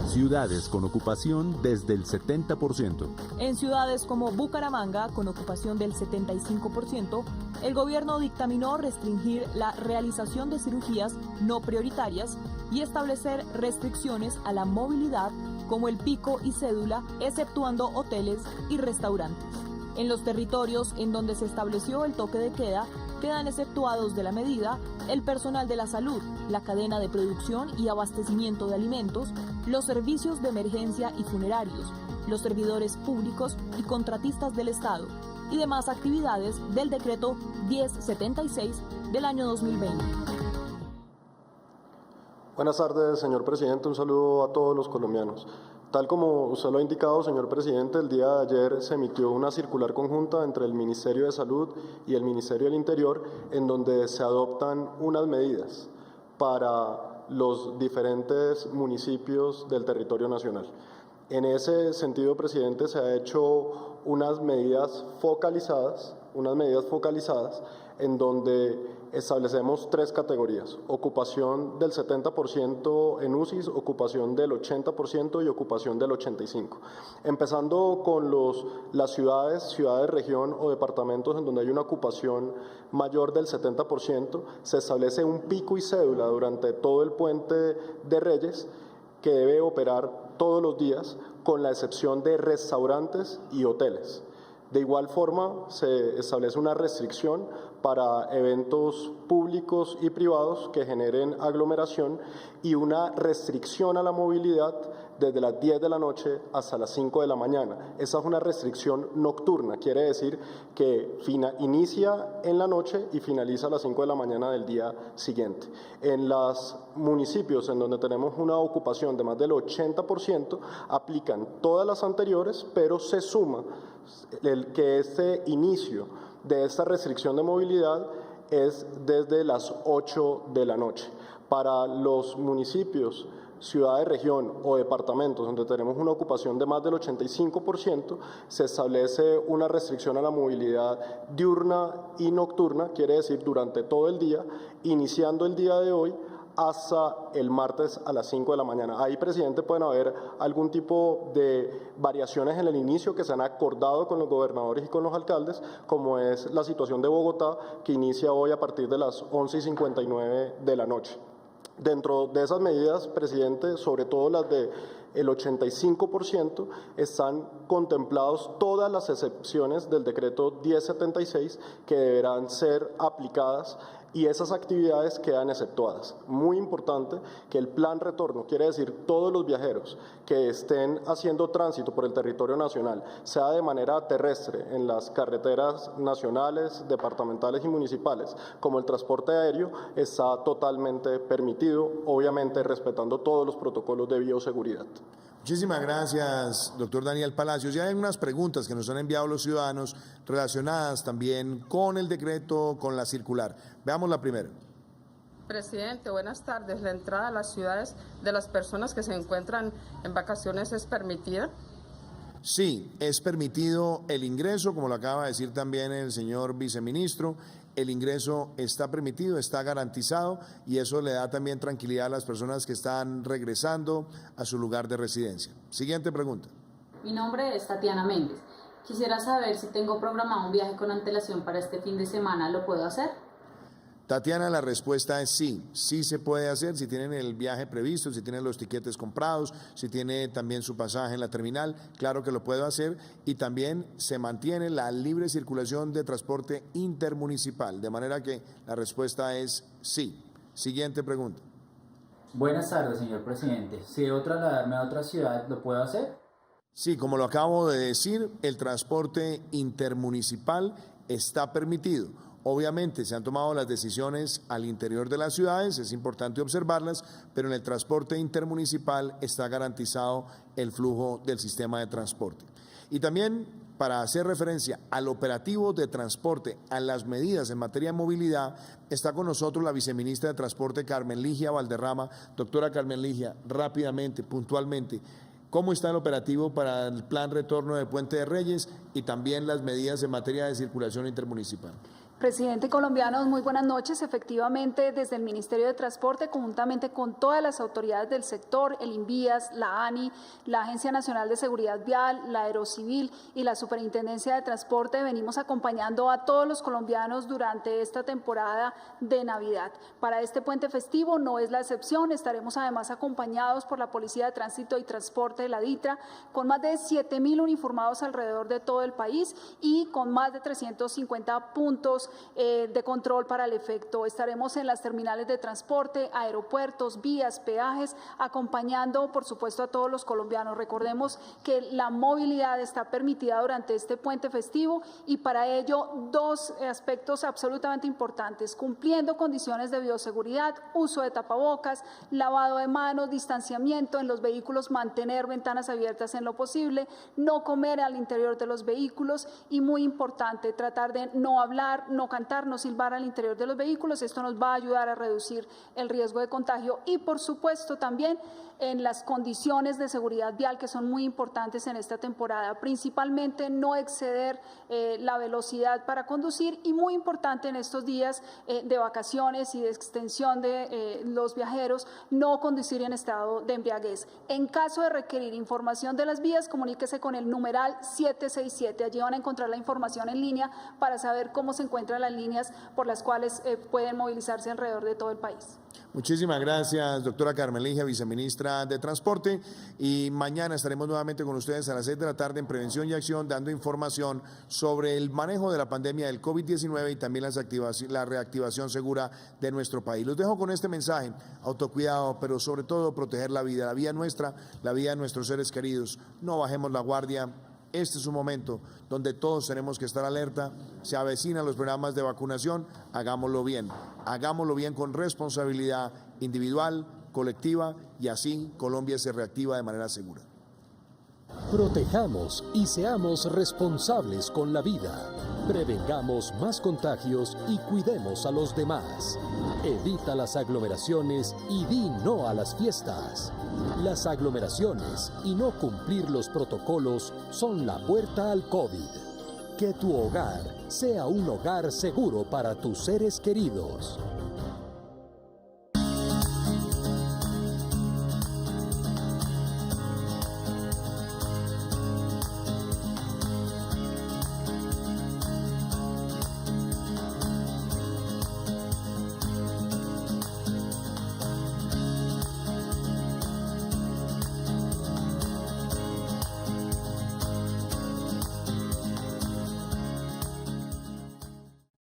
Ciudades con ocupación desde el 70%. En ciudades como Bucaramanga, con ocupación del 75%, el gobierno dictaminó restringir la realización de cirugías no prioritarias y establecer restricciones a la movilidad como el pico y cédula, exceptuando hoteles y restaurantes. En los territorios en donde se estableció el toque de queda, quedan exceptuados de la medida el personal de la salud, la cadena de producción y abastecimiento de alimentos, los servicios de emergencia y funerarios, los servidores públicos y contratistas del Estado y demás actividades del decreto 1076 del año 2020. Buenas tardes, señor presidente. Un saludo a todos los colombianos. Tal como usted lo ha indicado, señor presidente, el día de ayer se emitió una circular conjunta entre el Ministerio de Salud y el Ministerio del Interior, en donde se adoptan unas medidas para los diferentes municipios del territorio nacional. En ese sentido, presidente, se ha hecho unas medidas focalizadas en donde establecemos 3 categorías: ocupación del 70% en UCIs, ocupación del 80% y ocupación del 85%. Empezando con las ciudades, región o departamentos en donde hay una ocupación mayor del 70%, se establece un pico y cédula durante todo el puente de Reyes que debe operar todos los días, con la excepción de restaurantes y hoteles. De igual forma, se establece una restricción para eventos públicos y privados que generen aglomeración y una restricción a la movilidad desde las 10 de la noche hasta las 5 de la mañana. Esa es una restricción nocturna, quiere decir que inicia en la noche y finaliza a las 5 de la mañana del día siguiente. En los municipios en donde tenemos una ocupación de más del 80%, aplican todas las anteriores, pero se suma que este inicio de esta restricción de movilidad es desde las 8 de la noche. Para los municipios, ciudades, región o departamentos donde tenemos una ocupación de más del 85%, se establece una restricción a la movilidad diurna y nocturna, quiere decir durante todo el día, iniciando el día de hoy hasta el martes a las 5 de la mañana. Ahí, presidente, pueden haber algún tipo de variaciones en el inicio que se han acordado con los gobernadores y con los alcaldes, como es la situación de Bogotá, que inicia hoy a partir de las 11:59 de la noche. Dentro de esas medidas, presidente, sobre todo las del 85%, están contemplados todas las excepciones del decreto 1076 que deberán ser aplicadas, y esas actividades quedan exceptuadas. Muy importante que el plan retorno, quiere decir todos los viajeros que estén haciendo tránsito por el territorio nacional, sea de manera terrestre en las carreteras nacionales, departamentales y municipales, como el transporte aéreo, está totalmente permitido, obviamente respetando todos los protocolos de bioseguridad. Muchísimas gracias, doctor Daniel Palacios. Ya hay unas preguntas que nos han enviado los ciudadanos relacionadas también con el decreto, con la circular. Veamos la primera. Presidente, buenas tardes. ¿La entrada a las ciudades de las personas que se encuentran en vacaciones es permitida? Sí, es permitido el ingreso, como lo acaba de decir también el señor viceministro. El ingreso está permitido, está garantizado, y eso le da también tranquilidad a las personas que están regresando a su lugar de residencia. Siguiente pregunta. Mi nombre es Tatiana Méndez. Quisiera saber si tengo programado un viaje con antelación para este fin de semana, ¿lo puedo hacer? Tatiana, la respuesta es sí, sí se puede hacer, si tienen el viaje previsto, si tienen los tiquetes comprados, si tiene también su pasaje en la terminal, claro que lo puedo hacer, y también se mantiene la libre circulación de transporte intermunicipal, de manera que la respuesta es sí. Siguiente pregunta. Buenas tardes, señor presidente. Si debo trasladarme a otra ciudad, ¿lo puedo hacer? Sí, como lo acabo de decir, el transporte intermunicipal está permitido. Obviamente se han tomado las decisiones al interior de las ciudades, es importante observarlas, pero en el transporte intermunicipal está garantizado el flujo del sistema de transporte. Y también, para hacer referencia al operativo de transporte, a las medidas en materia de movilidad, está con nosotros la viceministra de Transporte, Carmen Ligia Valderrama. Doctora Carmen Ligia, rápidamente, puntualmente, ¿cómo está el operativo para el plan retorno de Puente de Reyes y también las medidas en materia de circulación intermunicipal? Presidente colombianos, muy buenas noches. Efectivamente, desde el Ministerio de Transporte, conjuntamente con todas las autoridades del sector, el INVIAS, la ANI, la Agencia Nacional de Seguridad Vial, la Aerocivil y la Superintendencia de Transporte, venimos acompañando a todos los colombianos durante esta temporada de Navidad. Para este puente festivo no es la excepción, estaremos además acompañados por la Policía de Tránsito y Transporte de la DITRA, con más de 7.000 uniformados alrededor de todo el país y con más de 350 puntos de control para el efecto. Estaremos en las terminales de transporte, aeropuertos, vías, peajes, acompañando, por supuesto, a todos los colombianos. Recordemos que la movilidad está permitida durante este puente festivo y para ello dos aspectos absolutamente importantes: cumpliendo condiciones de bioseguridad, uso de tapabocas, lavado de manos, distanciamiento en los vehículos, mantener ventanas abiertas en lo posible, no comer al interior de los vehículos y, muy importante, tratar de no hablar, no cantar, no silbar al interior de los vehículos. Esto nos va a ayudar a reducir el riesgo de contagio y, por supuesto, también en las condiciones de seguridad vial que son muy importantes en esta temporada, principalmente no exceder la velocidad para conducir y, muy importante en estos días de vacaciones y de extensión de los viajeros, no conducir en estado de embriaguez. En caso de requerir información de las vías, comuníquese con el numeral 767. Allí van a encontrar la información en línea para saber cómo se encuentran las líneas por las cuales pueden movilizarse alrededor de todo el país. Muchísimas gracias, doctora Carmen Ligia, viceministra de Transporte. Y mañana estaremos nuevamente con ustedes a las 6 de la tarde en Prevención y Acción, dando información sobre el manejo de la pandemia del COVID-19 y también la reactivación segura de nuestro país. Los dejo con este mensaje: autocuidado, pero sobre todo proteger la vida nuestra, la vida de nuestros seres queridos. No bajemos la guardia. Este es un momento donde todos tenemos que estar alerta. Se avecinan los programas de vacunación, hagámoslo bien con responsabilidad individual, colectiva, y así Colombia se reactiva de manera segura. Protejamos y seamos responsables con la vida. Prevengamos más contagios y cuidemos a los demás. Evita las aglomeraciones y di no a las fiestas. Las aglomeraciones y no cumplir los protocolos son la puerta al COVID. Que tu hogar sea un hogar seguro para tus seres queridos.